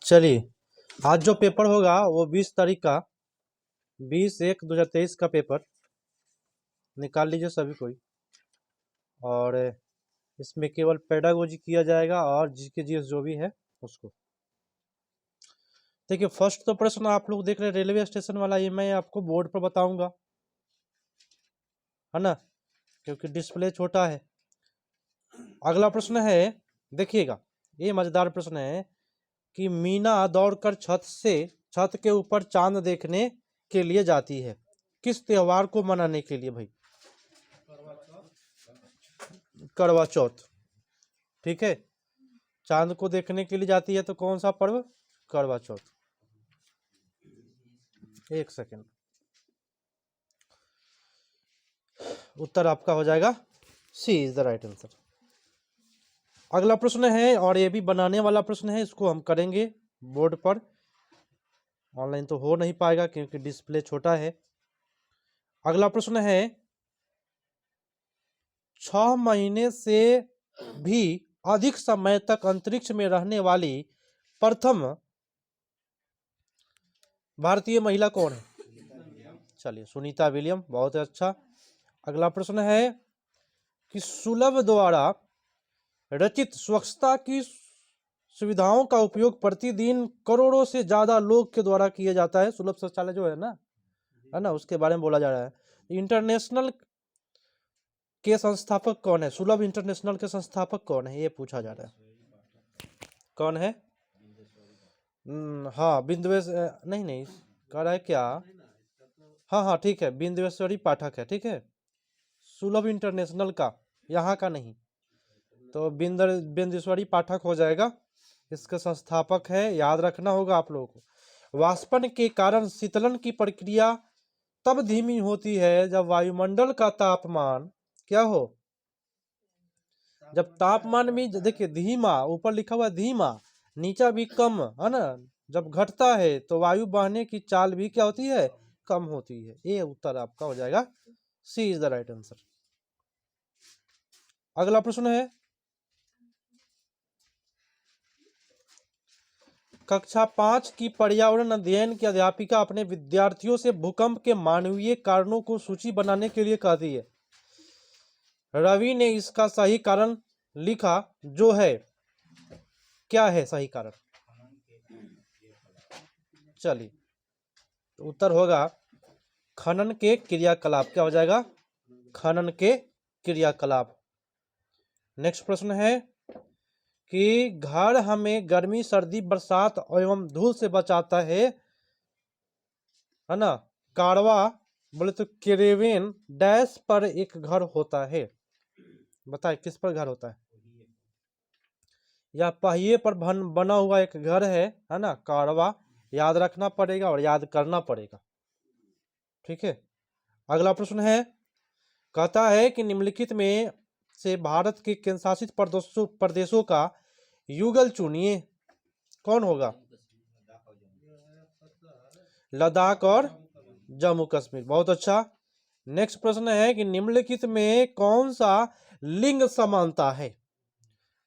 चलिए, आज जो पेपर होगा वो 20 तारीख का 20/1/2023 का पेपर निकाल लीजिए सभी कोई। और इसमें केवल पेडागोजी किया जाएगा और जीके जीएस जो भी है उसको। देखिए, फर्स्ट तो प्रश्न आप लोग देख रहे हैं रेलवे स्टेशन वाला, ये मैं आपको बोर्ड पर बताऊंगा, है ना, क्योंकि डिस्प्ले छोटा है। अगला प्रश्न है, देखिएगा, ये मजेदार प्रश्न है कि मीना दौड़कर छत के ऊपर चांद देखने के लिए जाती है, किस त्योहार को मनाने के लिए भाई? करवा चौथ। ठीक है, चांद को देखने के लिए जाती है तो कौन सा पर्व? करवा चौथ। एक सेकेंड, उत्तर आपका हो जाएगा सी इज द राइट आंसर। अगला प्रश्न है, और ये भी बनाने वाला प्रश्न है, इसको हम करेंगे बोर्ड पर, ऑनलाइन तो हो नहीं पाएगा क्योंकि डिस्प्ले छोटा है। अगला प्रश्न है, 6 महीने से भी अधिक समय तक अंतरिक्ष में रहने वाली प्रथम भारतीय महिला कौन है? चलिए, सुनीता विलियम, बहुत अच्छा। अगला प्रश्न है कि सुलभ द्वारा रचित स्वच्छता की सुविधाओं का उपयोग प्रतिदिन करोड़ों से ज्यादा लोग के द्वारा किया जाता है। सुलभ शौचालय जो है ना, उसके बारे में बोला जा रहा है। इंटरनेशनल के संस्थापक कौन है? सुलभ इंटरनेशनल के संस्थापक कौन है, ये पूछा जा रहा है। कौन है? हाँ, नहीं कह रहा है क्या? हाँ ठीक है, बिंदेश्वरी पाठक है। ठीक है, सुलभ इंटरनेशनल का, यहाँ का नहीं, तो बिंदेश्वरी पाठक हो जाएगा, इसके संस्थापक है, याद रखना होगा आप लोगों को। वाष्पन के कारण शीतलन की प्रक्रिया तब धीमी होती है जब वायुमंडल का तापमान क्या हो? जब तापमान भी देखिए धीमा, ऊपर लिखा हुआ धीमा, नीचा भी कम, है ना, जब घटता है तो वायु बहने की चाल भी क्या होती है? कम होती है। ये उत्तर आपका हो जाएगा सी इज द राइट आंसर। अगला प्रश्न है, कक्षा 5 की पर्यावरण अध्ययन की अध्यापिका अपने विद्यार्थियों से भूकंप के मानवीय कारणों को सूची बनाने के लिए कहती है। रवि ने इसका सही कारण लिखा, जो है, क्या है सही कारण? चलिए, तो उत्तर होगा खनन के क्रियाकलाप। क्या हो जाएगा? खनन के क्रियाकलाप। नेक्स्ट प्रश्न है कि घर हमें गर्मी, सर्दी, बरसात एवं धूल से बचाता है ना। कारवा बोले तो केरेवेन डैश पर एक घर होता है, बताए किस पर घर होता है? या पहिए पर बना हुआ एक घर है ना, कारवा। याद रखना पड़ेगा और याद करना पड़ेगा। ठीक है, अगला प्रश्न है, कहता है कि निम्नलिखित में से भारत के केंद्रशासित प्रदेशों का युगल चुनिए। कौन होगा? लद्दाख और जम्मू कश्मीर। बहुत अच्छा। नेक्स्ट प्रश्न है कि निम्नलिखित में कौन सा लिंग समानता है?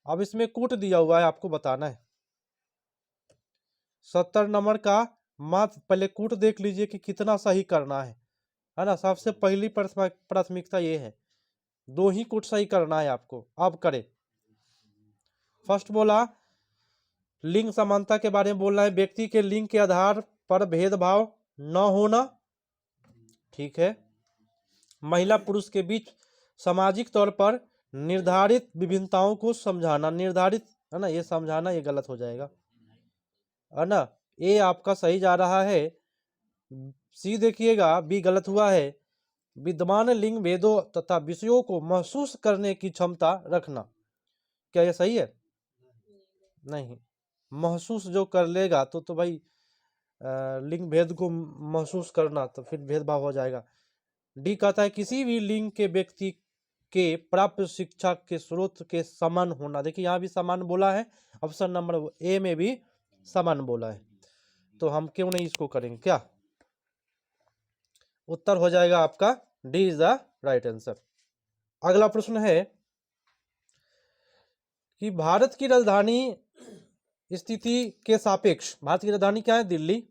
अब इसमें कूट दिया हुआ है, आपको बताना है। 70 नंबर का मात्र पहले कूट देख लीजिए कि कितना सही करना है ना। सबसे पहली प्राथमिकता ये है, 2 ही कूट सही करना है आपको। अब करें। फर्स्ट बोला, लिंग समानता के बारे में बोलना है, व्यक्ति के लिंग के आधार पर भेदभाव न होना। ठीक है, महिला पुरुष के बीच सामाजिक तौर पर निर्धारित विभिन्नताओं को समझाना। निर्धारित है ना, ये समझाना, ये गलत हो जाएगा, है ना। ए आपका सही जा रहा है, सी देखिएगा बी गलत हुआ है। विद्यमान लिंग भेदों तथा विषयों को महसूस करने की क्षमता रखना। क्या ये सही है? नहीं, महसूस जो कर लेगा तो भाई लिंग भेद को महसूस करना, तो फिर भेदभाव हो जाएगा। डी कहता है किसी भी लिंग के व्यक्ति के प्राप्त शिक्षा के स्रोत के समान होना। देखिए यहाँ भी समान बोला है, ऑप्शन नंबर ए में भी समान बोला है, तो हम क्यों नहीं इसको करेंगे? क्या उत्तर हो जाएगा आपका D is the right answer. अगला प्रश्न है कि भारत की राजधानी स्थिति के सापेक्ष भारत की राजधानी क्या है? दिल्ली।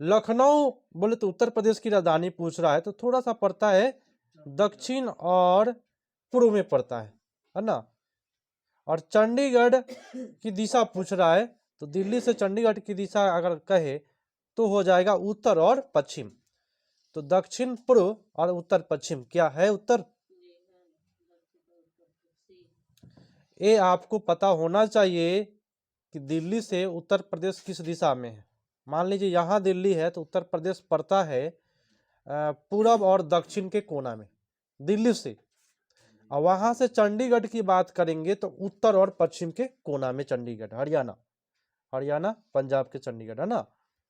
लखनऊ बोले तो उत्तर प्रदेश की राजधानी पूछ रहा है, तो थोड़ा सा पड़ता है दक्षिण और पूर्व में पड़ता है ना। और चंडीगढ़ की दिशा पूछ रहा है, तो दिल्ली से चंडीगढ़ की दिशा अगर कहे तो हो जाएगा उत्तर और पश्चिम। तो दक्षिण पूर्व और उत्तर पश्चिम क्या है उत्तर? ये आपको पता होना चाहिए कि दिल्ली से उत्तर प्रदेश किस दिशा में है। मान लीजिए यहाँ दिल्ली है तो उत्तर प्रदेश पड़ता है पूरब और दक्षिण के कोना में दिल्ली से, और वहां से चंडीगढ़ की बात करेंगे तो उत्तर और पश्चिम के कोना में चंडीगढ़, हरियाणा पंजाब के चंडीगढ़, है ना।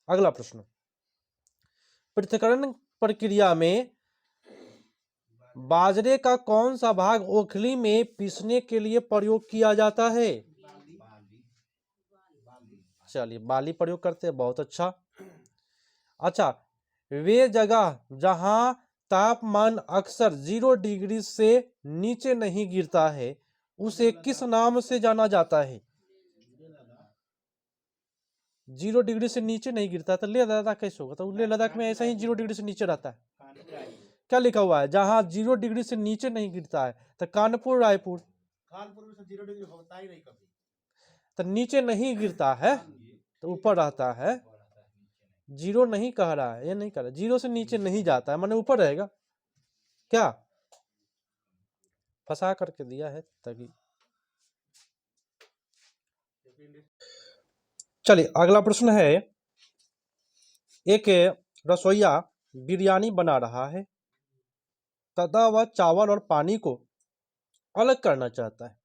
अगला प्रश्न, पृथक्करण प्रक्रिया में बाजरे का कौन सा भाग ओखली में पीसने के लिए प्रयोग किया जाता है? चलिए बाली प्रयोग करते हैं, बहुत अच्छा। अच्छा, वे जगह जहां तापमान अक्सर 0 डिग्री से नीचे नहीं गिरता है उसे किस नाम से जाना जाता है? 0 डिग्री से नीचे नहीं गिरता तो लेह लद्दाख कैसे होगा? तो लेह लद्दाख में ऐसा ही 0 डिग्री से नीचे रहता है। क्या लिखा हुआ है? जहां 0 डिग्री से नीचे नहीं गिरता है, तो कानपुर रायपुर। कानपुर में 0 डिग्री होता ही नहीं कभी, तो नीचे नहीं गिरता है तो ऊपर रहता है। 0 नहीं कह रहा है, ये नहीं कह रहा, 0 से नीचे नहीं जाता है, माने ऊपर रहेगा। क्या फंसा करके दिया है ताकि। चलिए अगला प्रश्न है, एक रसोइया बिरयानी बना रहा है तथा वह चावल और पानी को अलग करना चाहता है,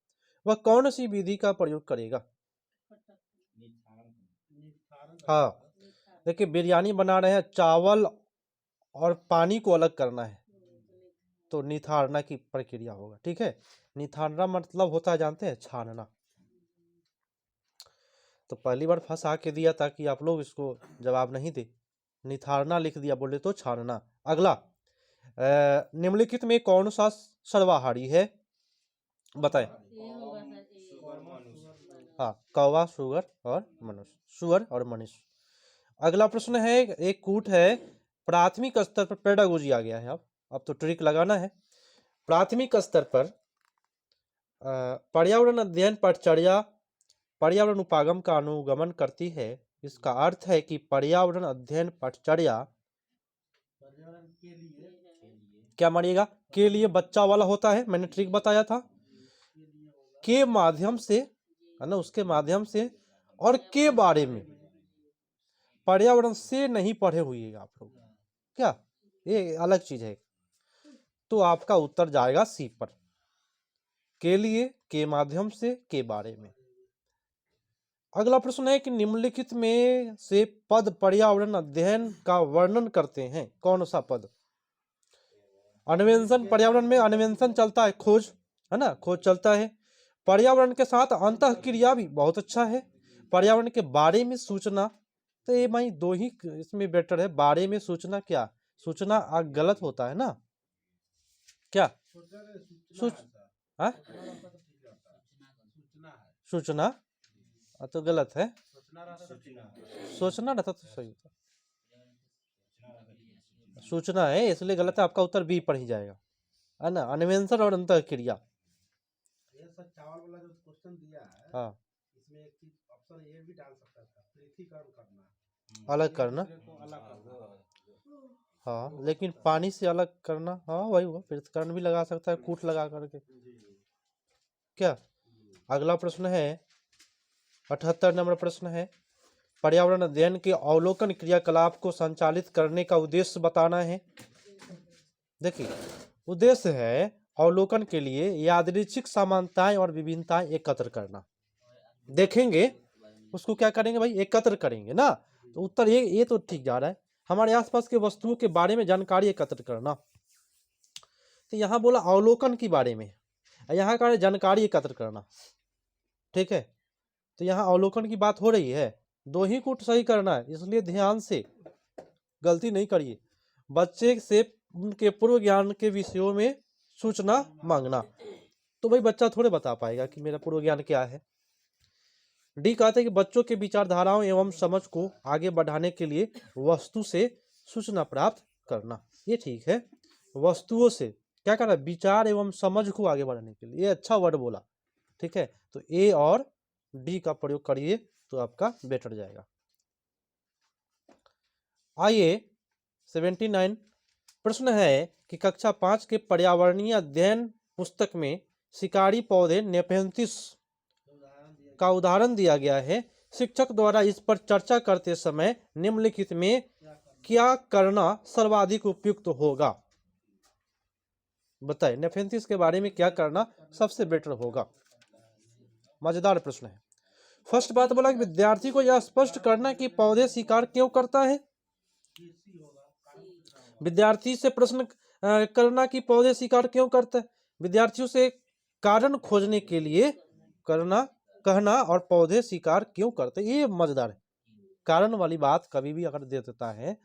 वह कौन सी विधि का प्रयोग करेगा? हाँ, देखिए बिरयानी बना रहे हैं, चावल और पानी को अलग करना है, तो निथारना की प्रक्रिया होगा। ठीक है, निथारना मतलब होता है जानते हैं, छानना। तो पहली बार फंसा के दिया ताकि आप लोग इसको जवाब नहीं दे, निथारना लिख दिया, बोले तो छानना। अगला, निम्नलिखित में कौन सा सर्वाहारी है? बताएं। हाँ, कौवा, सुअर और मनुष्य, सुअर और मनुष्य। अगला प्रश्न है, एक कूट है, प्राथमिक स्तर पर पेडागोजी आ गया है, अब तो ट्रिक लगाना है। प्राथमिक स्तर पर पर्यावरण अध्ययन पटचर्या पर्यावरण उपागम का अनुगमन करती है। इसका अर्थ है कि पर्यावरण अध्ययन पटचर्या क्या मानिएगा? के लिए बच्चा वाला होता है, मैंने ट्रिक बताया था, के माध्यम से, है ना, उसके माध्यम से, और के बारे में, पर्यावरण से नहीं पढ़े हुए आप लोग, क्या ये अलग चीज है। तो आपका उत्तर जाएगा सी पर, के लिए, के माध्यम से, के बारे में। अगला प्रश्न है कि निम्नलिखित में से पद पर्यावरण अध्ययन का वर्णन करते हैं, कौन सा पद? अन्वेषण, पर्यावरण में अन्वेषण चलता है, खोज, है ना, खोज चलता है। पर्यावरण के साथ अंतःक्रिया भी बहुत अच्छा है। पर्यावरण के बारे में सूचना, तो ये भाई दो ही इसमें बेटर है, बारे में सूचना, क्या सूचना गलत होता है ना, क्या सूचना तो गलत है, सोचना रहता तो सही था, सूचना है इसलिए गलत है, आपका उत्तर बी पर ही जाएगा, है ना, अन्वेषण और अंतःक्रिया। चावल वाला जो क्वेश्चन दिया है, हाँ, इसमें एक चीज ऑप्शन ये भी डाल सकता था, पृथक्करण करना, अलग करना, हाँ, लेकिन पानी से अलग करना, हाँ वही हुआ, पृथक्करण भी लगा सकता है, कूट लगा करके। क्या अगला प्रश्न है, 78 नंबर प्रश्न है, पर्यावरण अध्ययन के अवलोकन क्रियाकलाप को संचालित करने का उद्देश्य बताना है। देखिए उद्देश्य है अवलोकन के लिए यादृच्छिक समानताएं और विभिन्नताएं एकत्र करना। देखेंगे उसको क्या करेंगे भाई, एकत्र करेंगे ना, तो उत्तर ये तो ठीक जा रहा है। हमारे आसपास के वस्तुओं के बारे में जानकारी एकत्र करना, तो यहाँ बोला अवलोकन के बारे में, यहाँ का जानकारी एकत्र करना। ठीक है, तो यहाँ अवलोकन की बात हो रही है, दो ही कूट सही करना है, इसलिए ध्यान से गलती नहीं करिए। बच्चे से उनके पूर्व ज्ञान के विषयों में सूचना मांगना, तो भाई बच्चा थोड़े बता पाएगा कि मेरा पूर्व ज्ञान क्या है। डी कहते हैं कि बच्चों के विचारधाराओं एवं समझ को आगे बढ़ाने के लिए वस्तु से सूचना प्राप्त करना, ये ठीक है। वस्तुओं से क्या करना, विचार एवं समझ को आगे बढ़ाने के लिए, ये अच्छा वर्ड बोला, ठीक है। तो ए और डी का प्रयोग करिए तो आपका बेटर जाएगा। आइए 79 प्रश्न है कि कक्षा 5 के पर्यावरणीय अध्ययन पुस्तक में शिकारी पौधे नेपेंथिस का उदाहरण दिया गया है। शिक्षक द्वारा इस पर चर्चा करते समय निम्नलिखित में क्या करना सर्वाधिक उपयुक्त होगा? बताइए, नेपेंथिस के बारे में क्या करना सबसे बेटर होगा? मजेदार प्रश्न है। फर्स्ट बात बोला कि विद्यार्थी को यह स्पष्ट करना कि पौधे शिकार क्यों करता है। विद्यार्थी से प्रश्न करना कि पौधे शिकार क्यों करता है, विद्यार्थियों से कारण खोजने के लिए कहना और पौधे शिकार क्यों करते, ये मजेदार है। कारण वाली बात कभी भी अगर दे देता है तो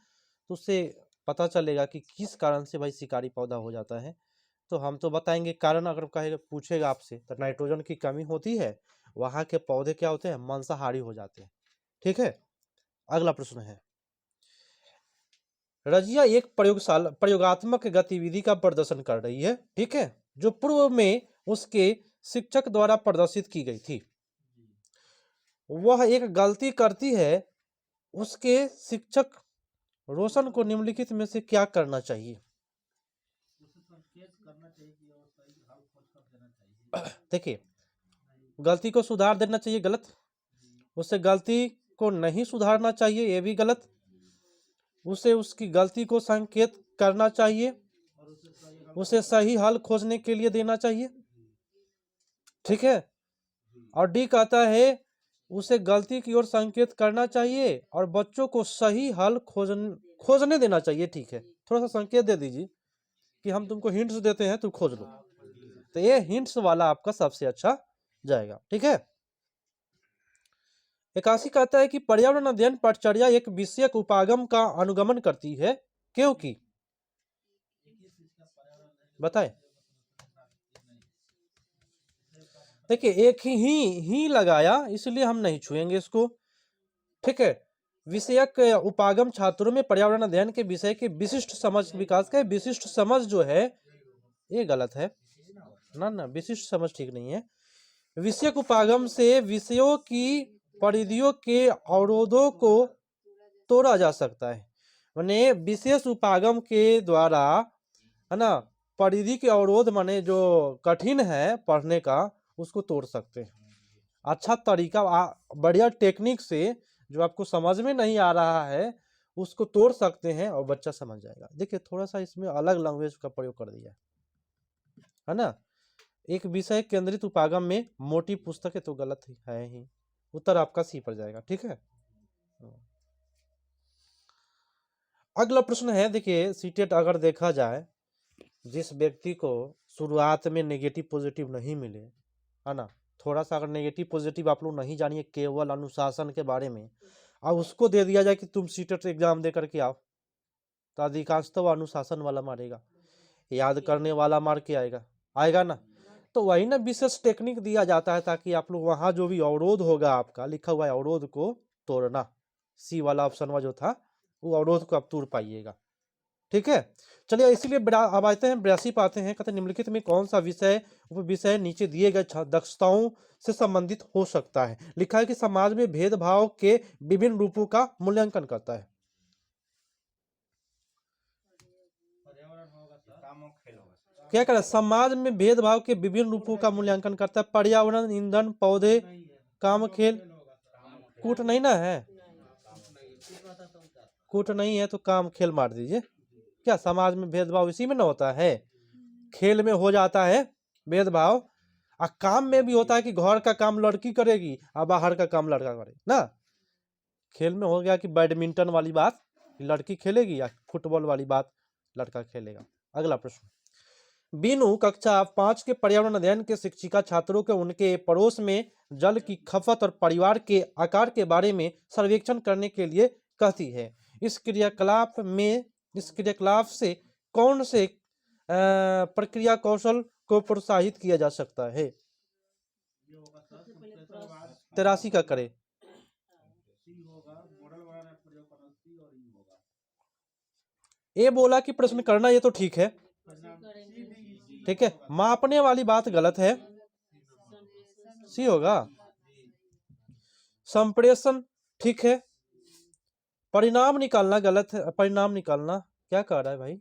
उससे पता चलेगा कि किस कारण से भाई शिकारी पौधा हो जाता है। तो हम तो बताएंगे कारण, अगर कहेगा पूछेगा आपसे तो नाइट्रोजन की कमी होती है, वहां के पौधे क्या होते हैं, मांसाहारी हो जाते हैं, ठीक है। अगला प्रश्न है, रजिया एक प्रयोगात्मक गतिविधि का प्रदर्शन कर रही है, ठीक है, जो पूर्व में उसके शिक्षक द्वारा प्रदर्शित की गई थी। वह एक गलती करती है, उसके शिक्षक रोशन को निम्नलिखित में से क्या करना चाहिए? देखिए, गलती को सुधार देना चाहिए, गलत। उसे गलती को नहीं सुधारना चाहिए, ये भी गलत। उसे उसकी गलती को संकेत करना चाहिए, उसे सही हल खोजने के लिए देना चाहिए, ठीक है। और डी कहता है उसे गलती की ओर संकेत करना चाहिए और बच्चों को सही हल खोजने देना चाहिए, ठीक है। थोड़ा सा संकेत दे दीजिए कि हम तुमको हिंट्स देते हैं, तुम खोज लो। तो ये हिंट्स वाला आपका सबसे अच्छा जाएगा, ठीक है। 81 कहता है कि पर्यावरण अध्ययन पटचर्या एक विषयक उपागम का अनुगमन करती है, क्योंकि बताएं। देखिए, एक ही लगाया, इसलिए हम नहीं छुएंगे इसको, ठीक है। विषयक उपागम छात्रों में पर्यावरण अध्ययन के विषय के विशिष्ट समझ विकास का, विशिष्ट समझ जो है ये गलत है ना, विशिष्ट समझ ठीक नहीं है। विषयक उपागम से विषयों की परिधियों के अवरोधों को तोड़ा जा सकता है, माने विशेष उपागम के द्वारा, है ना, परिधि के अवरोध माने जो कठिन है पढ़ने का, उसको तोड़ सकते हैं। अच्छा तरीका, बढ़िया टेक्निक से जो आपको समझ में नहीं आ रहा है उसको तोड़ सकते हैं और बच्चा समझ जाएगा। देखिए, थोड़ा सा इसमें अलग लैंग्वेज का प्रयोग कर दिया है ना। एक विषय केंद्रित उपागम में मोटी पुस्तक है तो गलत है ही, उत्तर आपका सी पर जाएगा, ठीक है। अगला प्रश्न है, देखिए सीटेट अगर देखा जाए, जिस व्यक्ति को शुरुआत में नेगेटिव पॉजिटिव नहीं मिले, है ना, थोड़ा सा अगर नेगेटिव पॉजिटिव आप लोग नहीं जानिए केवल अनुशासन के बारे में, अब उसको दे दिया जाए कि तुम सीटेट एग्जाम दे करके आओ, तो अधिकांश तो अनुशासन वाला मारेगा, याद करने वाला मार के आएगा ना। तो वही ना विशेष टेक्निक दिया जाता है ताकि आप लोग वहां जो भी अवरोध होगा आपका लिखा हुआ है अवरोध को तोड़ना, सी वाला ऑप्शन में जो था वो अवरोध को आप तोड़ पाइएगा, ठीक है। चलिए, इसीलिए अब आते हैं 82 पे आते हैं। कहते हैं निम्नलिखित में कौन सा विषय नीचे दिए गए दक्षताओं से संबंधित हो सकता है। लिखा है कि समाज में भेदभाव के विभिन्न रूपों का मूल्यांकन करता है। क्या करें, समाज में भेदभाव के विभिन्न रूपों का मूल्यांकन करता है। पर्यावरण, ईंधन, पौधे, काम, खेल, कूट नहीं ना है, कूट नहीं है तो काम खेल मार दीजिए। क्या समाज में भेदभाव इसी में ना होता है, खेल में हो जाता है भेदभाव, और काम में भी होता है कि घर का काम लड़की करेगी और बाहर का काम लड़का करेगा ना। खेल में हो गया कि बैडमिंटन वाली बात लड़की खेलेगी या फुटबॉल वाली बात लड़का खेलेगा। अगला प्रश्न, बीनू कक्षा 5 के पर्यावरण अध्ययन के शिक्षिका छात्रों को उनके पड़ोस में जल की खपत और परिवार के आकार के बारे में सर्वेक्षण करने के लिए कहती है। इस क्रियाकलाप से कौन से प्रक्रिया कौशल को प्रोत्साहित किया जा सकता है? 83 का करें। ए बोला कि प्रश्न करना, ये तो ठीक है, ठीक है। मापने वाली बात गलत है, सी होगा। संप्रेषण ठीक है। परिणाम निकालना गलत है। परिणाम निकालना क्या कह रहा है भाई?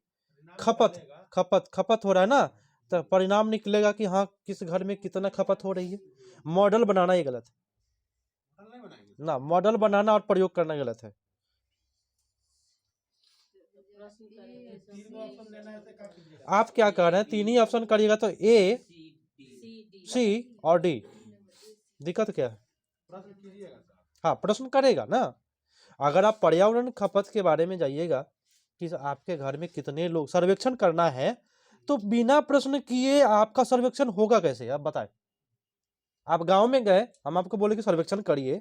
खपत, खपत, खपत हो रहा है ना, तो परिणाम निकलेगा कि हाँ किस घर में कितना खपत हो रही है। मॉडल बनाना ये गलत है ना, मॉडल बनाना और प्रयोग करना गलत है। आप क्या कह रहे हैं? तीन ही ऑप्शन करिएगा तो ए, सी और डी। दिक्कत क्या है? हाँ, प्रश्न करेगा ना। अगर आप पर्यावरण खपत के बारे में जाइएगा कि आपके घर में कितने लोग, सर्वेक्षण करना है, तो बिना प्रश्न किए आपका सर्वेक्षण होगा कैसे? आप बताएं। आप गांव में गए, हम आपको बोले कि सर्वेक्षण करिए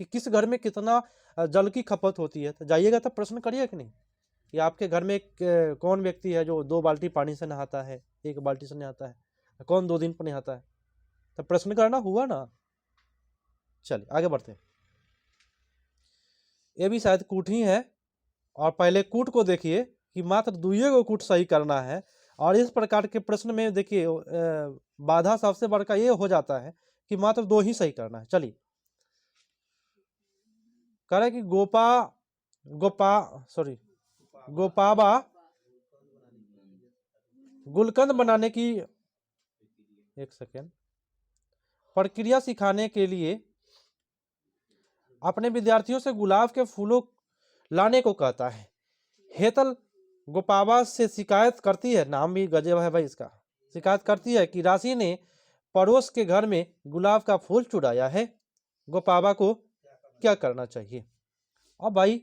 कि किस घर में कितना जल की खपत होती है, तो जाइएगा तब प्रश्न करिए कि नहीं कि आपके घर में कौन व्यक्ति है जो 2 बाल्टी पानी से नहाता है, 1 बाल्टी से नहाता है, कौन 2 दिन पर नहाता है, तो प्रश्न करना हुआ ना। चलिए आगे बढ़ते हैं। ये भी शायद कूट ही है, और पहले कूट को देखिए कि मात्र 2 को कूट सही करना है। और इस प्रकार के प्रश्न में देखिए बाधा सबसे बड़का ये हो जाता है कि मात्र 2 ही सही करना है। चलिए, कह रहे कि गोपाबा गुलकंद बनाने की, एक सेकेंड, प्रक्रिया सिखाने के लिए अपने विद्यार्थियों से गुलाब के फूलों लाने को कहता है। हेतल गोपाबा से शिकायत करती है, नाम भी गजब है भाई इसका, शिकायत करती है कि राशि ने पड़ोस के घर में गुलाब का फूल चुराया है। गोपाबा को क्या करना चाहिए? अब भाई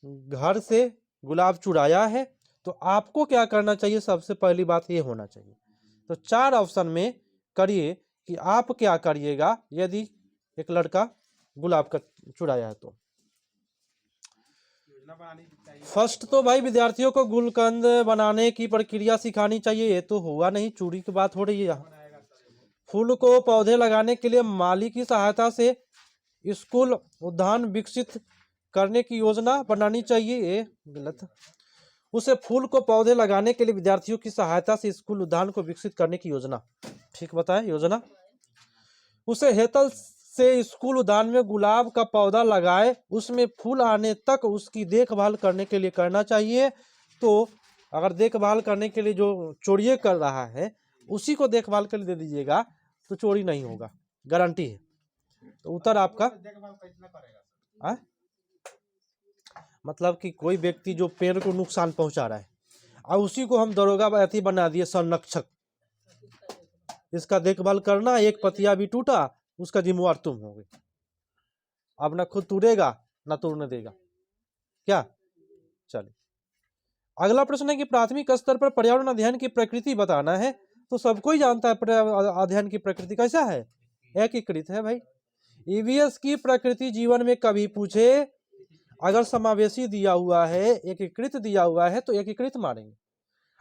घर से गुलाब चुराया है तो आपको क्या करना चाहिए? सबसे पहली बात ये होना चाहिए, तो 4 ऑप्शन में करिए कि आप क्या करिएगा यदि एक लड़का गुलाब का चुराया है तो। फर्स्ट तो भाई विद्यार्थियों को गुलकंद बनाने की प्रक्रिया सिखानी चाहिए, ये तो हुआ नहीं, चोरी की बात हो रही है यहाँ। फूल को पौधे लगाने के लिए माली की सहायता से स्कूल उद्यान विकसित करने की योजना बनानी चाहिए, ये गलत। उसे फूल को पौधे लगाने के लिए विद्यार्थियों की सहायता से स्कूल उद्यान को विकसित करने की योजना, ठीक बताए, योजना। उसे हेतल से स्कूल उद्यान में गुलाब का पौधा लगाए, उसमें फूल आने तक उसकी देखभाल करने के लिए करना चाहिए। तो अगर देखभाल करने के लिए जो चोरी कर रहा है उसी को देखभाल के लिए दे दीजिएगा तो चोरी नहीं होगा, गारंटी है। तो उत्तर आपका मतलब कि कोई व्यक्ति जो पेड़ को नुकसान पहुंचा रहा है और उसी को हम दरोगा अथी बना दिए, संरक्षक, इसका देखभाल करना, एक पतिया भी टूटा उसका जिम्मेवार तुम होगे। अब ना खुद टूटेगा ना तोड़ने देगा क्या। चलिए अगला प्रश्न है कि प्राथमिक स्तर पर पर्यावरण अध्ययन की प्रकृति बताना है। तो सबको ही जानता है पर्यावरण अध्ययन की प्रकृति कैसा है, एकीकृत है भाई। ईवीएस की प्रकृति जीवन में कभी पूछे, अगर समावेशी दिया हुआ है, एकीकृत दिया हुआ है तो एकीकृत मारेंगे,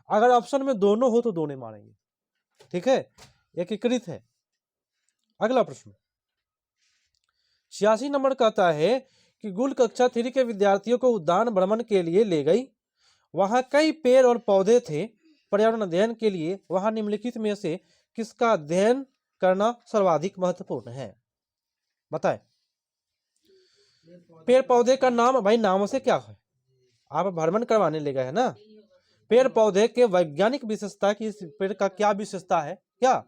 अगर ऑप्शन में दोनों हो तो दोनों मारेंगे, ठीक है, एकीकृत है। अगला प्रश्न 86 नंबर कहता है कि गुल कक्षा 3 के विद्यार्थियों को उद्यान भ्रमण के लिए ले गई, वहां कई पेड़ और पौधे थे। पर्यावरण अध्ययन के लिए वहां निम्नलिखित में से किसका अध्ययन करना सर्वाधिक महत्वपूर्ण है? बताएं। पेड़ पौधे का नाम, भाई नामों से क्या है, आप भ्रमण करवाने ले गए है ना। पेड़ पौधे के वैज्ञानिक विशेषता की, पेड़ का क्या विशेषता है क्या,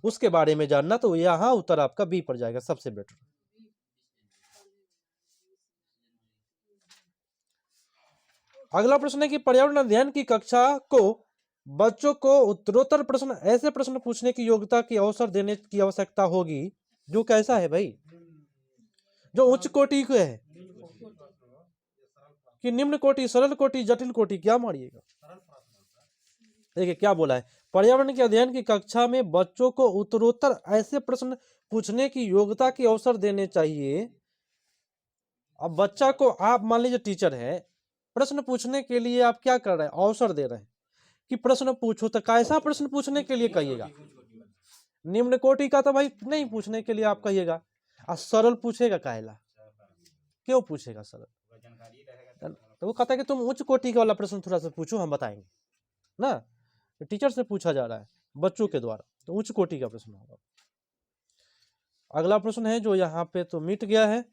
उसके बारे में जानना, तो यहाँ उत्तर आपका बी पर जाएगा, सबसे बेटर। अगला प्रश्न है कि पर्यावरण अध्ययन की कक्षा को बच्चों को उत्तरोत्तर प्रश्न, ऐसे प्रश्न पूछने की योग्यता की अवसर देने की आवश्यकता होगी जो कैसा है भाई, जो उच्च कोटि के है कि निम्न कोटि, सरल कोटि, जटिल कोटि, क्या मारिएगा। देखिए क्या बोला है, पर्यावरण के अध्ययन की कक्षा में बच्चों को उत्तरोत्तर ऐसे प्रश्न पूछने की योग्यता की अवसर देने चाहिए। अब बच्चा को आप मान लीजिए टीचर है, प्रश्न पूछने के लिए आप क्या कर रहे हैं, अवसर दे रहे हैं कि प्रश्न पूछो, तो कैसा प्रश्न पूछने के लिए कहिएगा। निम्न कोटि का तो भाई नहीं पूछने के लिए आप कहिएगा, और सरल पूछेगा काहेला, क्यों पूछेगा सरल? तो वो कहता है कि तुम उच्च कोटि का वाला प्रश्न थोड़ा सा पूछो, हम बताएंगे ना। तो टीचर से पूछा जा रहा है बच्चों के द्वारा, तो उच्च कोटि का प्रश्न होगा। अगला प्रश्न है जो यहाँ पे तो मिट गया है।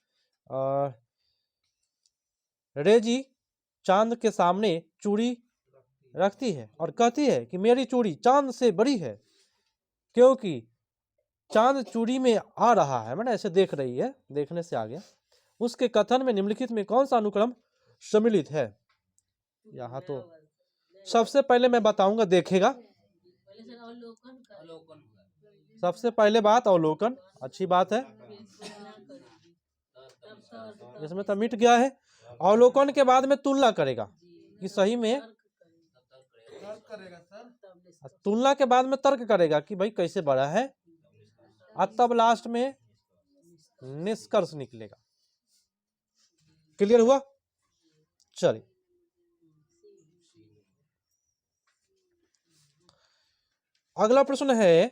रेजी चांद के सामने चूड़ी रखती है और कहती है कि मेरी चूड़ी चांद से बड़ी है, क्योंकि चांद चूड़ी में आ रहा है, मैंने ऐसे देख रही है, देखने से आ गया। उसके कथन में निम्नलिखित में कौन सा अनुक्रम सम्मिलित है? यहाँ तो सबसे पहले मैं बताऊंगा, देखेगा। सबसे पहले बात अवलोकन, अच्छी बात है, इसमें तो मिट गया है। अवलोकन के बाद में तुलना करेगा कि सही में, तुलना के बाद में तर्क करेगा कि भाई कैसे बड़ा है, और तब लास्ट में निष्कर्ष निकलेगा। क्लियर हुआ? चलिए अगला प्रश्न है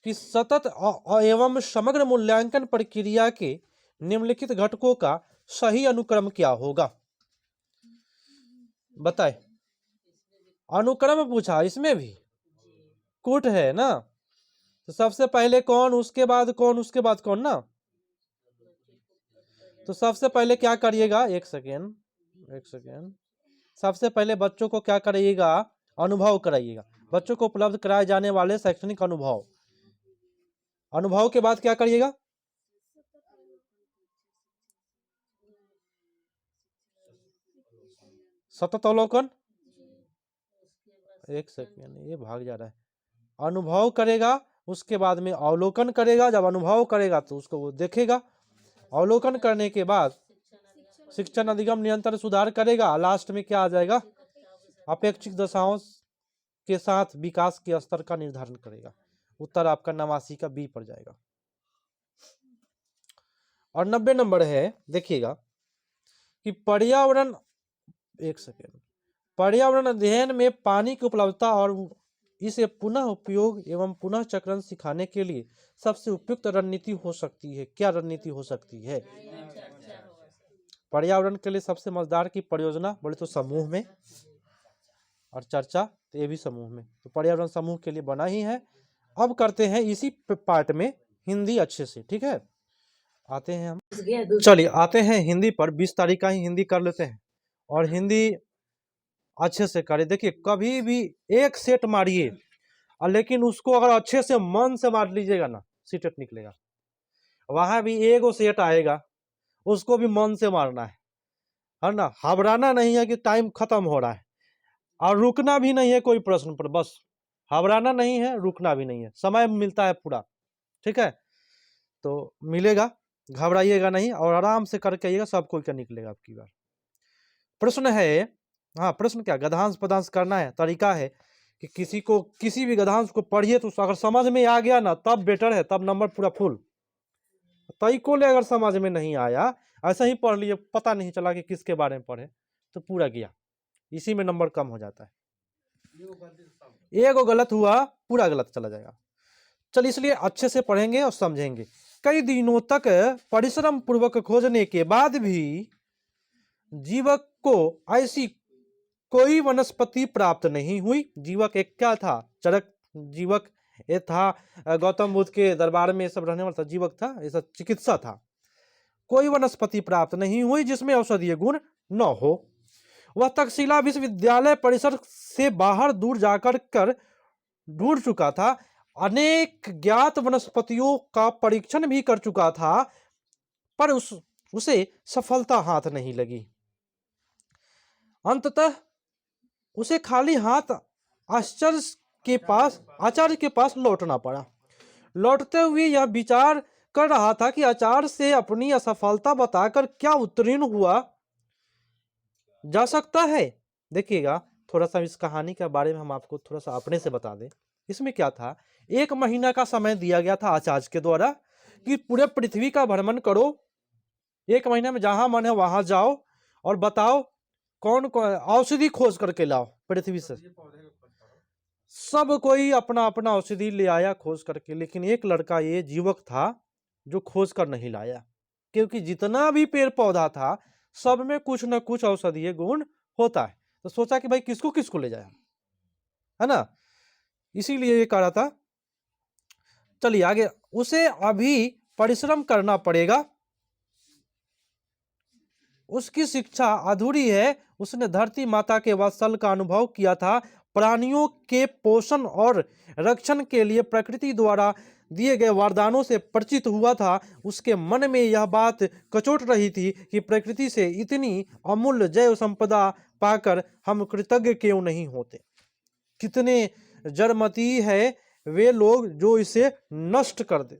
कि सतत एवं समग्र मूल्यांकन प्रक्रिया के निम्नलिखित घटकों का सही अनुक्रम क्या होगा? बताए। अनुक्रम पूछा, इसमें भी कूट है ना, तो सबसे पहले कौन, उसके बाद कौन, उसके बाद कौन ना। तो सबसे पहले क्या करिएगा, एक सेकेंड, सबसे पहले बच्चों को क्या करिएगा, अनुभव कराइएगा। बच्चों को उपलब्ध कराए जाने वाले शैक्षणिक अनुभव, अनुभव के बाद क्या करिएगा, सतत अवलोकन। एक सेकेंड, ये भाग जा रहा है। अनुभव करेगा, उसके बाद में अवलोकन करेगा। जब अनुभव करेगा तो उसको वो देखेगा। अवलोकन करने के बाद शिक्षण अधिगम नियंत्रण सुधार करेगा। लास्ट में क्या आ जाएगा, अपेक्षित दशाओं के साथ विकास के स्तर का निर्धारण करेगा। उत्तर आपका 89 का बी पर जाएगा। और 90 नंबर है, देखिएगा कि पर्यावरण, एक सेकेंड, पर्यावरण अध्ययन में पानी की उपलब्धता और इसे पुनः उपयोग एवं पुनः चक्रण सिखाने के लिए सबसे उपयुक्त रणनीति हो सकती है। क्या रणनीति हो सकती है? पर्यावरण के लिए सबसे मजेदार की परियोजना, बोले तो समूह में, और चर्चा तो ये भी समूह में। तो पर्यावरण समूह के लिए बना ही है। अब करते हैं इसी पार्ट में हिंदी अच्छे से, ठीक है। आते हैं हम, चलिए आते हैं हिंदी पर। 20 तारीख का ही हिंदी कर लेते हैं और हिंदी अच्छे से करें। देखिए कभी भी एक सेट मारिए, और लेकिन उसको अगर अच्छे से मन से मार लीजिएगा ना, सीटेट निकलेगा। वहां भी एगो सेट आएगा, उसको भी मन से मारना है ना। घबराना नहीं है कि टाइम खत्म हो रहा है, और रुकना भी नहीं है कोई प्रश्न पर, बस घबराना नहीं है, रुकना भी नहीं है, समय मिलता है पूरा, ठीक है। तो मिलेगा, घबराइएगा नहीं और आराम से करके आइएगा, सब कोई का निकलेगा आपकी बार। प्रश्न है, हाँ प्रश्न क्या, गद्यांश पदांश करना है। तरीका है कि किसी को किसी भी गद्यांश को पढ़िए तो अगर समझ में आ गया ना तब बेटर है, तब नंबर पूरा फुल। तई को ले अगर समझ में नहीं आया, ऐसा ही पढ़ लिए, पता नहीं चला कि किसके बारे में पढ़े, तो पूरा गया, इसी में नंबर कम हो जाता है। एगो गलत हुआ पूरा गलत चला जाएगा। चल इसलिए अच्छे से पढ़ेंगे और समझेंगे। कई दिनों तक परिश्रम पूर्वक खोजने के बाद भी जीवक को ऐसी कोई वनस्पति प्राप्त नहीं हुई। जीवक एक क्या था, चरक जीवक ये था। गौतम बुद्ध के दरबार में सब रहने वाला था, जीवक था, ये सब चिकित्सा था। कोई वनस्पति प्राप्त नहीं हुई जिसमें औषधीय गुण न हो। वह तक्षशिला विश्वविद्यालय परिसर से बाहर दूर जाकर कर ढूंढ चुका था। अनेक ज्ञात वनस्पतियों का परीक्षण भी कर चुका था, पर उसे सफलता हाथ नहीं लगी। अंततः उसे खाली हाथ आचार्य के पास लौटना पड़ा। लौटते हुए यह विचार कर रहा था कि आचार्य से अपनी असफलता बताकर क्या उत्तीर्ण हुआ जा सकता है। देखिएगा थोड़ा सा इस कहानी के बारे में हम आपको थोड़ा सा अपने से बता दें। इसमें क्या था, 1 महीना का समय दिया गया था आचार्य के द्वारा कि पूरे पृथ्वी का भ्रमण करो। 1 महीने में जहां मन है वहां जाओ और बताओ कौन कौन औषधि खोज करके लाओ पृथ्वी से। सब कोई अपना अपना औषधि ले आया खोज करके, लेकिन एक लड़का ये जीवक था, जो खोज कर नहीं लाया, क्योंकि जितना भी पेड़ पौधा था सब में कुछ न कुछ औषधीय गुण होता है। तो सोचा कि भाई किसको किसको ले जाए, है ना, इसीलिए ये कह रहा था। चलिए आगे, उसे अभी परिश्रम करना पड़ेगा, उसकी शिक्षा अधूरी है। उसने धरती माता के वात्सल्य का अनुभव किया था, प्राणियों के पोषण और रक्षण के लिए प्रकृति द्वारा दिए गए वरदानों से परिचित हुआ था। उसके मन में यह बात कचोट रही थी कि प्रकृति से इतनी अमूल्य जैव संपदा पाकर हम कृतज्ञ क्यों नहीं होते। कितने जड़मती है वे लोग जो इसे नष्ट करते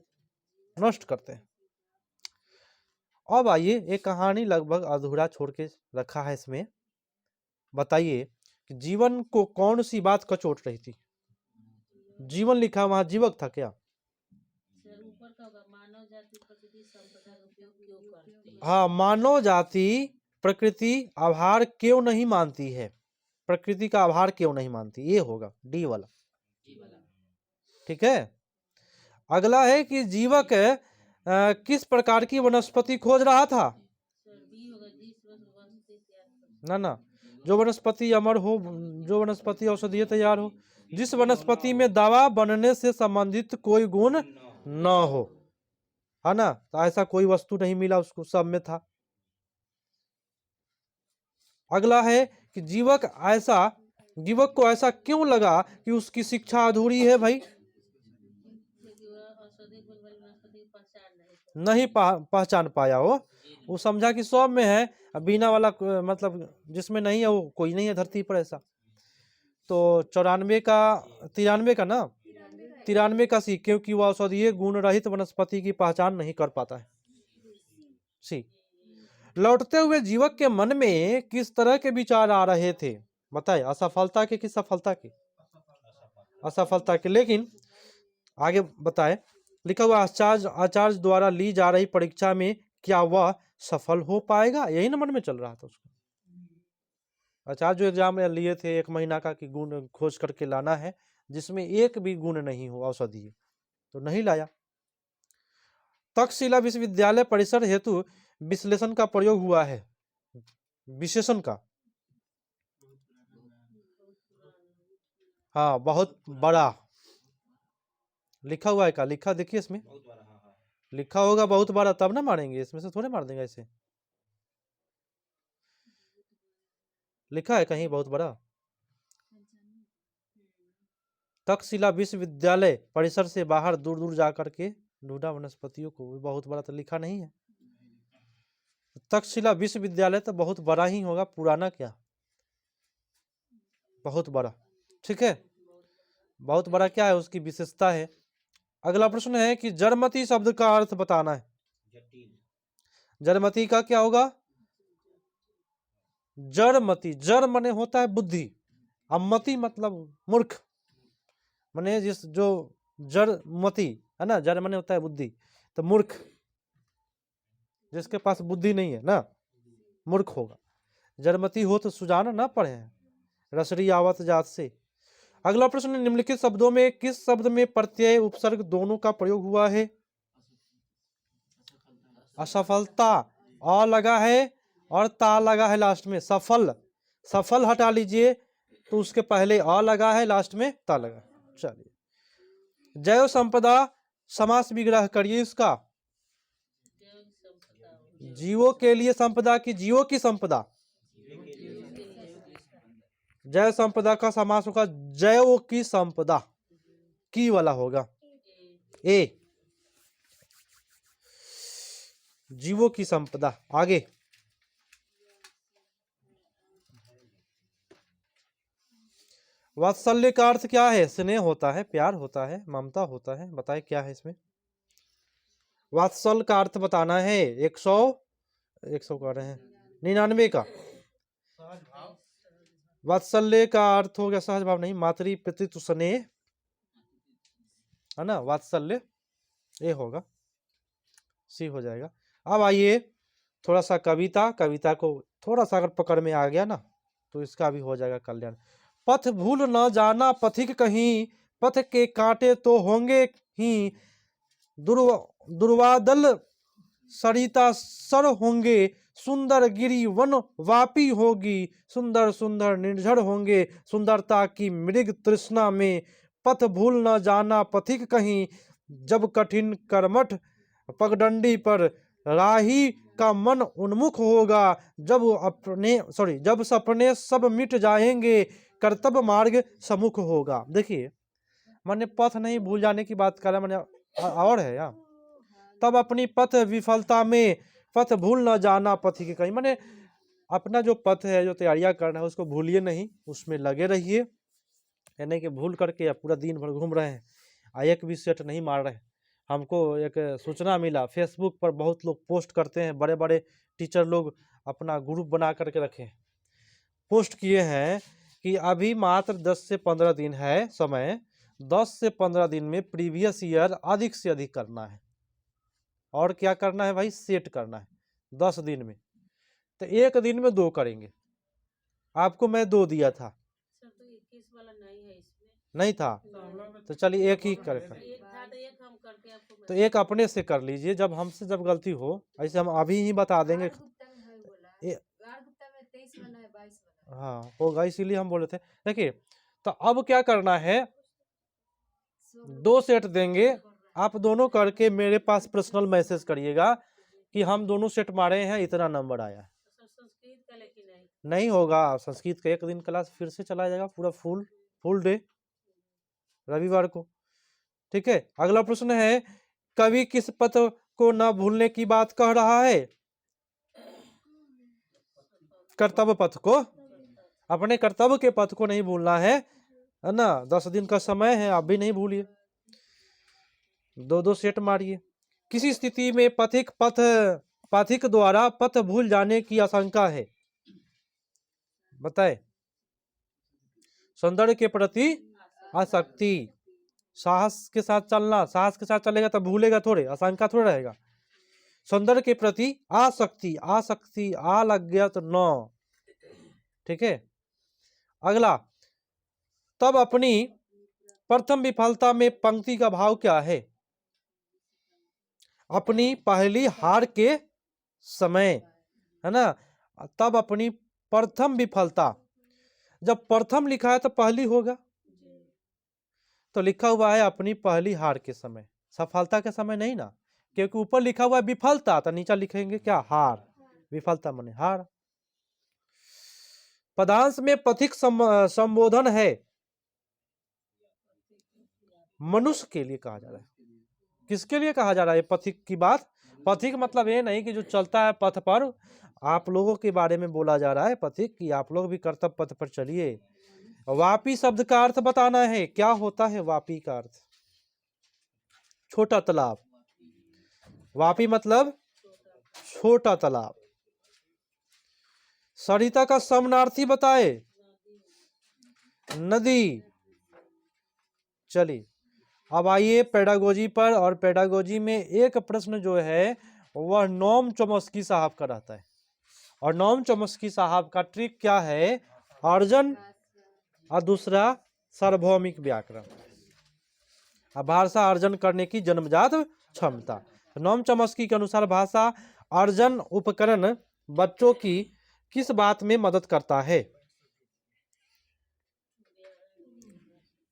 हैं। अब आइए, एक कहानी लगभग अधूरा छोड़ के रखा है इसमें। बताइए कि जीवन को कौन सी बात कचोट रही थी। जीवन लिखा, वहां जीवक था क्या? ऊपर का होगा, मानव जाति प्रकृति संपदा का उपयोग क्यों करती है। हाँ, मानव जाति प्रकृति आभार क्यों नहीं मानती है, प्रकृति का आभार क्यों नहीं मानती, ये होगा डी वाला। ठीक है। अगला है कि जीवक किस प्रकार की वनस्पति खोज रहा था। ना, जो वनस्पति अमर हो, जो वनस्पति औषधीय तैयार हो, जिस वनस्पति में दवा बनने से संबंधित कोई गुण न हो, है ना। तो ऐसा कोई वस्तु नहीं मिला उसको, सब में था। अगला है कि जीवक को ऐसा क्यों लगा कि उसकी शिक्षा अधूरी है भाई। नहीं पहचान पाया वो समझा कि सब में है, बिना वाला मतलब जिसमें नहीं है वो कोई नहीं है धरती पर ऐसा। तो 93 का ना, 93 का सी, क्योंकि वह औषधीय गुण रहित वनस्पति की पहचान नहीं कर पाता है। सी, लौटते हुए जीवक के मन में किस तरह के विचार आ रहे थे, बताए, असफलता के कि सफलता के? असफलता के। लेकिन आगे बताए, लिखा हुआ आचार्य द्वारा ली जा रही परीक्षा में क्या वह सफल हो पाएगा, यही ना मन में चल रहा था उसको। आचार्य जो एग्जाम लिए थे 1 महीना का कि गुण खोज करके लाना है जिसमें एक भी गुण नहीं हो औषधीय, तो नहीं लाया। तक्षशिला विश्वविद्यालय परिसर हेतु विश्लेषण का प्रयोग हुआ है, विशेषण का। हाँ, बहुत बड़ा लिखा हुआ है, का लिखा देखिए इसमें लिखा होगा बहुत बड़ा, तब ना मारेंगे, इसमें से थोड़े मार देंगे ऐसे। लिखा है कहीं बहुत बड़ा। तक्षशिला विश्वविद्यालय परिसर से बाहर दूर दूर जाकर के ढूंढा वनस्पतियों को, बहुत बड़ा तो लिखा नहीं है। तक्षशिला विश्वविद्यालय तो बहुत बड़ा ही होगा, पुराना क्या, बहुत बड़ा। ठीक है, बहुत बड़ा क्या है, उसकी विशेषता है। अगला प्रश्न है कि जड़मती शब्द का अर्थ बताना है। जड़मती का क्या होगा? जड़मती, जड़ मने होता है बुद्धि, अमति मतलब मूर्ख, मने जिस जो जड़मती है ना, जड़ मने होता है बुद्धि, तो मूर्ख जिसके पास बुद्धि नहीं है ना, मूर्ख होगा। जड़मती हो तो सुजान ना पढ़े हैं, रसरी आवत जात से। अगला प्रश्न, निम्नलिखित शब्दों में किस शब्द में प्रत्यय उपसर्ग दोनों का प्रयोग हुआ है? असफलता, अ लगा है और ता लगा है लास्ट में। सफल, सफल हटा लीजिए तो उसके पहले अ लगा है, लास्ट में ता लगा। चलिए, जैव संपदा समास विग्रह करिए इसका। जीवों के लिए संपदा की जीवों की संपदा, जैव संपदा का समास होगा जैव की संपदा, की वाला होगा ए, जीवों की संपदा। आगे, वात्सल्य का अर्थ क्या है? स्नेह होता है, प्यार होता है, ममता होता है, बताए क्या है इसमें? वात्सल का अर्थ बताना है। 100 कह रहे हैं 99 का। वात्सल्य का अर्थ हो गया सहज भाव, नहीं, मातृ पितृत्व स्नेह, है ना, वात्सल्य ये होगा, सी हो जाएगा। अब आइए थोड़ा सा कविता को थोड़ा सा अगर पकड़ में आ गया ना तो इसका भी हो जाएगा कल्याण। पथ भूल न जाना पथिक कहीं, पथ के कांटे तो होंगे ही, दुर्वादल सरिता सर होंगे, सुंदर गिरी वन वापी होगी, सुंदर सुंदर निर्झर होंगे, सुंदरता की मृग तृष्णा में, पथ भूल न जाना पथिक कहीं, जब कठिन कर्मठ पगडंडी पर, राही का मन उन्मुख होगा, जब सपने सब मिट जाएंगे, कर्तव्य मार्ग सम्मुख होगा। देखिए मैंने पथ नहीं भूल जाने की बात करा, मैंने और है यार, तब अपनी पथ विफलता में, पथ भूल न जाना पथ की कहीं, मैंने अपना जो पथ है, जो तैयारियां करना है, उसको भूलिए नहीं, उसमें लगे रहिए। यानी कि भूल करके या पूरा दिन भर घूम रहे हैं, एक भी सेट नहीं मार रहे। हमको एक सूचना मिला, फेसबुक पर बहुत लोग पोस्ट करते हैं, बड़े बड़े टीचर लोग अपना ग्रुप बना करके रखे हैं, पोस्ट किए हैं कि अभी मात्र 10 से 15 दिन है समय, 10 से 15 दिन में प्रीवियस ईयर अधिक से अधिक करना है। और क्या करना है भाई, सेट करना है 10 दिन में। तो एक दिन में 2 करेंगे, आपको मैं 2 दिया था, सर तो 21 वाला नहीं है इसमें, नहीं था, तो चलिए एक ही करें। एक था तो एक हम करके आपको तो एक अपने से कर लीजिए, जब हमसे जब गलती हो, ऐसे हम अभी ही बता देंगे। हाँ होगा, इसीलिए हम बोले थे। देखिए तो अब क्या करना है, 2 सेट देंगे, आप दोनों करके मेरे पास पर्सनल मैसेज करिएगा कि हम दोनों सेट मारे हैं, इतना नंबर आया है। सर संस्कृत का लेकिन नहीं होगा, संस्कृत का एक दिन क्लास फिर से चला जाएगा, पूरा फुल डे रविवार को। ठीक है, अगला प्रश्न है, कवि किस पथ को न भूलने की बात कह रहा है? कर्तव्य पथ को, अपने कर्तव्य के पथ को नहीं भूलना है ना। 10 दिन का समय है, आप भी नहीं भूलिए, 2 सेट मारिए। किसी स्थिति में पथिक द्वारा पथ भूल जाने की आशंका है, बताए। सौंदर्य के प्रति आसक्ति, साहस के साथ चलना, साहस के साथ चलेगा तो भूलेगा थोड़े, आशंका थोड़ा रहेगा। सौंदर्य के प्रति आसक्ति, आसक्ति आ लग गया तो 9। ठीक है, अगला, तब अपनी प्रथम विफलता में पंक्ति का भाव क्या है? अपनी पहली हार के समय, है ना। तब अपनी प्रथम विफलता, जब प्रथम लिखा है तो पहली होगा, तो लिखा हुआ है अपनी पहली हार के समय, सफलता के समय नहीं ना, क्योंकि ऊपर लिखा हुआ है विफलता, तो नीचे लिखेंगे क्या, हार। विफलता माने हार। पदांश में पथिक संबोधन है, मनुष्य के लिए कहा जा रहा है। किसके लिए कहा जा रहा है पथिक की बात? पथिक मतलब ये नहीं कि जो चलता है पथ पर, आप लोगों के बारे में बोला जा रहा है पथिक, कि आप लोग भी कर्तव्य पथ पर चलिए। वापी शब्द का अर्थ बताना है, क्या होता है वापी का अर्थ? छोटा तालाब। वापी मतलब छोटा तालाब। सरिता का समानार्थी बताए, नदी। चलिए अब आइए पेडागोजी पर, और पेडागोजी में एक प्रश्न जो है वह नोम चॉम्स्की साहब का रहता है, और नोम चॉम्स्की साहब का ट्रिक क्या है, अर्जन और दूसरा सार्वभौमिक व्याकरण, भाषा अर्जन करने की जन्मजात क्षमता। नोम चॉम्स्की के अनुसार भाषा अर्जन उपकरण बच्चों की किस बात में मदद करता है?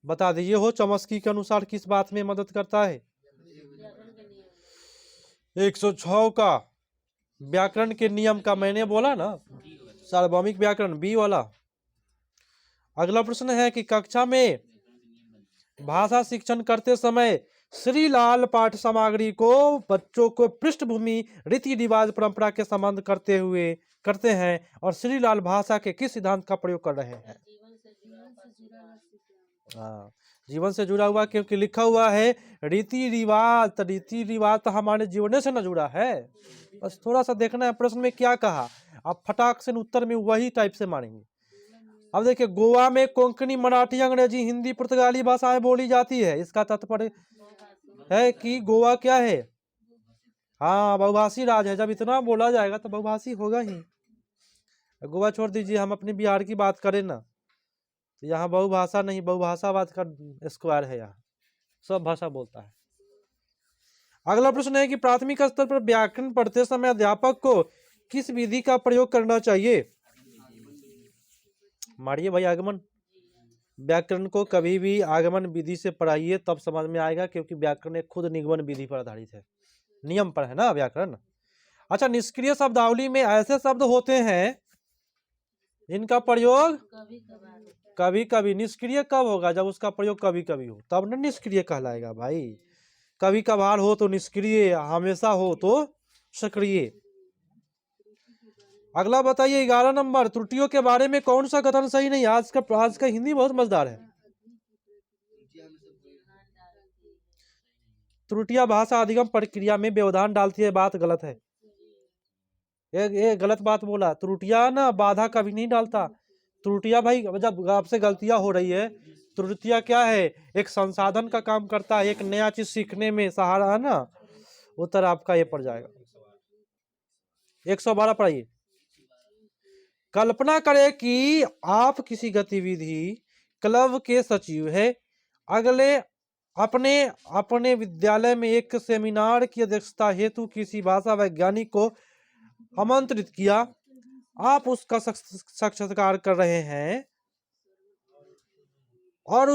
बता दीजिए हो, चॉम्स्की के अनुसार किस बात में मदद करता है? 106 का व्याकरण के नियम का मैंने बोला ना, सार्वभौमिक व्याकरण बी वाला। अगला प्रश्न है कि कक्षा में भाषा शिक्षण करते समय श्रीलाल पाठ सामग्री को बच्चों को पृष्ठभूमि, रीति रिवाज, परंपरा के संबंध करते हैं, और श्रीलाल भाषा के किस सिद्धांत का प्रयोग कर रहे हैं? हाँ, जीवन से जुड़ा हुआ, क्योंकि लिखा हुआ है रीति रिवाज, तो रीति रिवाज तो हमारे जीवन से न जुड़ा है। बस थोड़ा सा देखना है प्रश्न में क्या कहा, आप फटाक से उत्तर में वही टाइप से मारेंगे। अब देखिए, गोवा में कोंकणी, मराठी, अंग्रेजी, हिंदी, पुर्तगाली भाषाएं बोली जाती है, इसका तात्पर्य है कि गोवा क्या है? हाँ, बहुभाषी राज है। जब इतना बोला जाएगा तो बहुभाषी होगा ही। गोवा छोड़ दीजिए, हम अपनी बिहार की बात करें ना, तो यहाँ बहुभाषा नहीं, बहुभाषावाद का स्क्वायर है, यहाँ सब भाषा बोलता है। अगला प्रश्न है कि प्राथमिक स्तर पर व्याकरण पढ़ते समय अध्यापक को किस विधि का प्रयोग करना चाहिए? मारिए भाई आगमन। व्याकरण को कभी भी आगमन विधि से पढ़ाइए तब समझ में आएगा, क्योंकि व्याकरण एक खुद निगमन विधि पर आधारित है, नियम पर है ना व्याकरण। अच्छा, निष्क्रिय शब्दावली में ऐसे शब्द होते हैं इनका प्रयोग कभी कभार कभी कभी। निष्क्रिय कब होगा? जब उसका प्रयोग कभी कभी हो, तब ना निष्क्रिय कहलाएगा भाई। कभी कभार हो तो निष्क्रिय, हमेशा हो तो सक्रिय। अगला बताइए 11 नंबर, त्रुटियों के बारे में कौन सा कथन सही नहीं? आज का हिंदी बहुत मजेदार है। त्रुटियां भाषा अधिगम प्रक्रिया में व्यवधान डालती है, बात गलत है। ये गलत बात बोला। त्रुटियां ना बाधा कभी नहीं डालता। त्रुटियां भाई, जब आपसे गलतियां हो रही है, त्रुटियां क्या है? एक संसाधन का काम करता है, एक नया चीज सीखने में सहारा है ना। उत्तर आपका ये पड़ जाएगा। 112 पढ़ाइए। कल्पना करें कि आप किसी गतिविधि क्लब के सचिव है, अगले अपने अपने विद्यालय में एक सेमिनार की अध्यक्षता हेतु किसी भाषा वैज्ञानिक को आमंत्रित किया। आप उसका साक्षात्कार कर रहे हैं और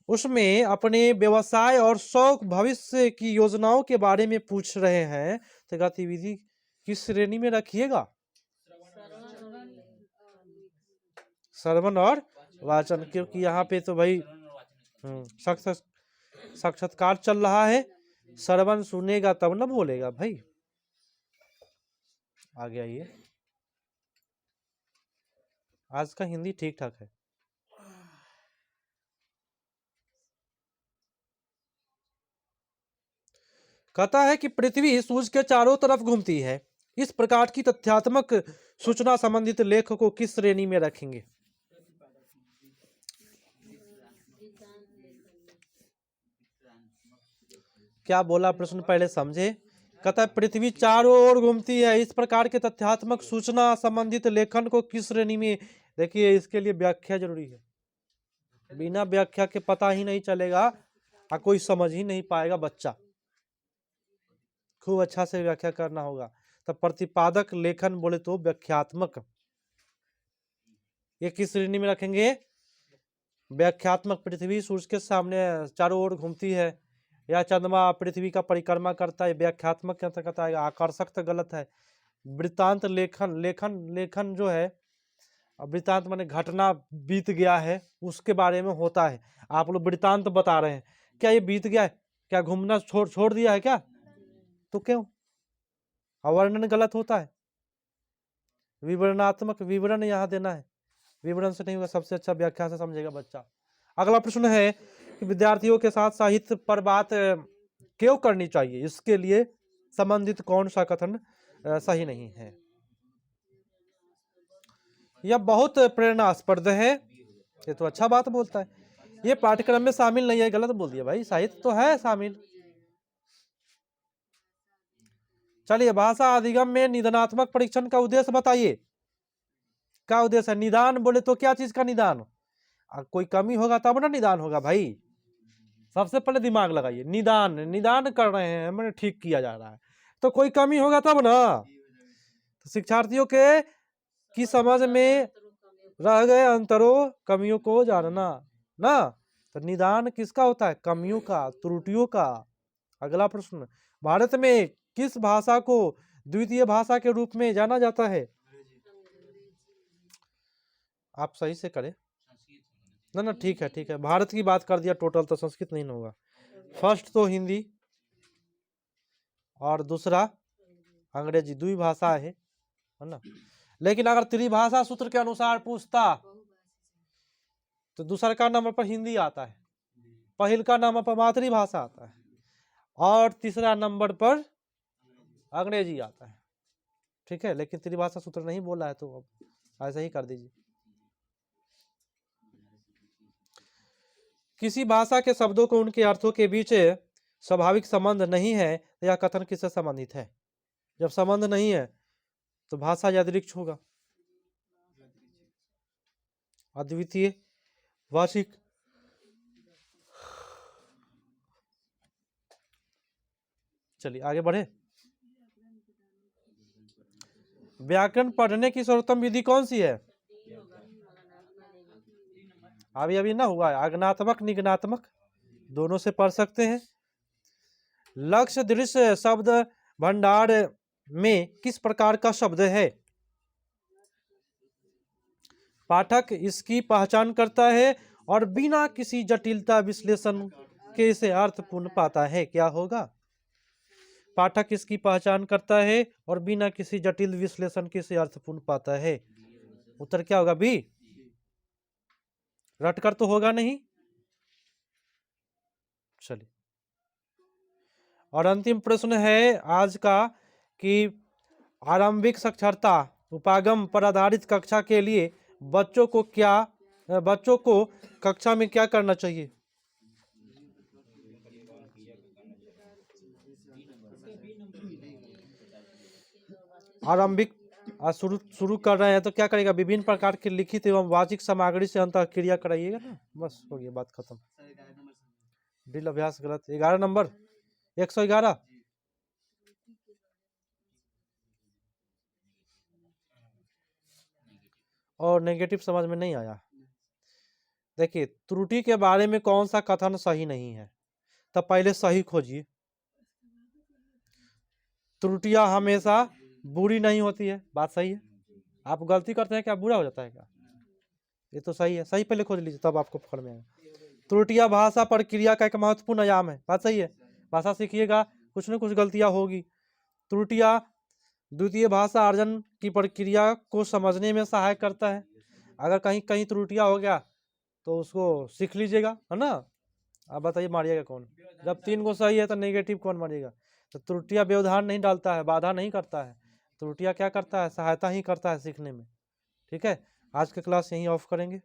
उसमें अपने व्यवसाय और शौक भविष्य की योजनाओं के बारे में पूछ रहे हैं, तो गतिविधि किस श्रेणी में रखिएगा? श्रवण और वाचन, क्योंकि यहाँ पे तो भाई साक्षात्कार चल रहा है। श्रवण सुनेगा तब ना बोलेगा भाई। आगे आइए। आज का हिंदी ठीक ठाक है। कहता है कि पृथ्वी सूर्य के चारों तरफ घूमती है। इस प्रकार की तथ्यात्मक सूचना संबंधित लेख को किस श्रेणी में रखेंगे? क्या बोला प्रश्न पहले समझे। कहता है पृथ्वी चारों ओर घूमती है, इस प्रकार के तथ्यात्मक सूचना संबंधित लेखन को किस श्रेणी में? देखिए, इसके लिए व्याख्या जरूरी है। बिना व्याख्या के पता ही नहीं चलेगा और कोई समझ ही नहीं पाएगा बच्चा। खूब अच्छा से व्याख्या करना होगा। तो प्रतिपादक लेखन बोले तो व्याख्यात्मक, ये किस श्रेणी में रखेंगे? व्याख्यात्मक। पृथ्वी सूर्य के सामने चारों ओर घूमती है, या चंद्रमा पृथ्वी का परिक्रमा करता है, व्याख्यात्मक के अंतर्गत आएगा। आकर्षक तो गलत है। वृत्तांत लेखन, लेखन जो है, वृत्तांत माने घटना बीत गया है उसके बारे में होता है। आप लोग वृत्तांत बता रहे हैं, क्या ये बीत गया है? क्या घूमना छोड़ दिया है क्या? तो क्यों? अवर्णन गलत होता है। विवरणात्मक, विवरण यहाँ देना है। विवरण से नहीं होगा, सबसे अच्छा व्याख्या से समझेगा बच्चा। अगला प्रश्न है कि विद्यार्थियों के साथ साहित्य पर बात क्यों करनी चाहिए? इसके लिए संबंधित कौन सा कथन सही नहीं है? यह बहुत प्रेरणास्पद है। ये तो अच्छा बात बोलता है। ये पाठ्यक्रम में शामिल नहीं है, गलत बोल दिया भाई। साहित्य तो है शामिल। चलिए, भाषा अधिगम में निदानात्मक परीक्षण का उद्देश्य बताइए। क्या उद्देश्य है? निदान बोले तो क्या चीज का निदान? कोई कमी होगा तब ना निदान होगा भाई। सबसे पहले दिमाग लगाइए। निदान, निदान कर रहे हैं, मैंने ठीक किया जा रहा है, तो कोई कमी होगा तब ना। तो शिक्षार्थियों के की समझ में रह गए अंतरों, कमियों को जानना ना। तो निदान किसका होता है? कमियों का, त्रुटियों का। अगला प्रश्न, भारत में किस भाषा को द्वितीय भाषा के रूप में जाना जाता है? आप सही से करें ना। ना ठीक है, ठीक है। भारत की बात कर दिया टोटल, तो संस्कृत नहीं होगा। फर्स्ट तो हिंदी और दूसरा अंग्रेजी, दुई भाषा है ना। लेकिन अगर त्रिभाषा सूत्र के अनुसार पूछता तो दूसरा का नंबर पर हिंदी आता है, पहल का नंबर पर मातृभाषा आता है, और तीसरा नंबर पर अंग्रेजी आता है। ठीक है, लेकिन त्रिभाषा सूत्र नहीं बोला है, तो अब ऐसा ही कर दीजिए। किसी भाषा के शब्दों को उनके अर्थों के बीच स्वाभाविक संबंध नहीं है, यह कथन किससे संबंधित है? जब संबंध नहीं है तो भाषा यादृक्ष होगा, अद्वितीय, वार्षिक। चलिए आगे बढ़े। व्याकरण पढ़ने की सर्वोत्तम विधि कौन सी है? अभी अभी ना हुआ है, आगनात्मक निगनात्मक दोनों से पढ़ सकते हैं। लक्ष्य दृश्य शब्द भंडार में किस प्रकार का शब्द है? पाठक इसकी पहचान करता है और बिना किसी जटिलता विश्लेषण के इसे अर्थपूर्ण पाता है। क्या होगा? पाठक इसकी पहचान करता है और बिना किसी जटिल विश्लेषण के इसे अर्थपूर्ण पाता है। उत्तर क्या होगा? बी। रटकर तो होगा नहीं। चलिए, और अंतिम प्रश्न है आज का कि आरंभिक साक्षरता उपागम पर आधारित कक्षा के लिए बच्चों को कक्षा में क्या करना चाहिए? आरंभिक शुरू कर रहे हैं तो क्या करेगा? विभिन्न प्रकार की लिखित एवं वाचिक सामग्री से अंतः क्रिया कराइएगा ना, बस हो गया, बात खत्म। ड्रिल अभ्यास गलत। 11 नंबर 111। और नेगेटिव समझ में नहीं आया। देखिए, त्रुटि के बारे में कौन सा कथन सही नहीं है, तब पहले सही खोजिए। त्रुटियां हमेशा बुरी नहीं होती है, बात सही है। आप गलती करते हैं क्या बुरा हो जाता है क्या? ये तो सही है, सही पहले खोज लीजिए तब आपको पकड़ में आएगा। त्रुटियां भाषा पर क्रिया का एक महत्वपूर्ण आयाम है, बात सही है। भाषा सीखिएगा, कुछ न कुछ गलतियां होगी। त्रुटियां द्वितीय भाषा अर्जन की प्रक्रिया को समझने में सहायक करता है। अगर कहीं कहीं त्रुटियां हो गया तो उसको सीख लीजिएगा, है ना। अब बताइए मारिएगा कौन? जब 3 को सही है तो नेगेटिव कौन मारिएगा? तो त्रुटियां व्यवधान नहीं डालता है, बाधा नहीं करता है। त्रुटियां क्या करता है? सहायता ही करता है सीखने में। ठीक है, आज की क्लास यहीं ऑफ करेंगे।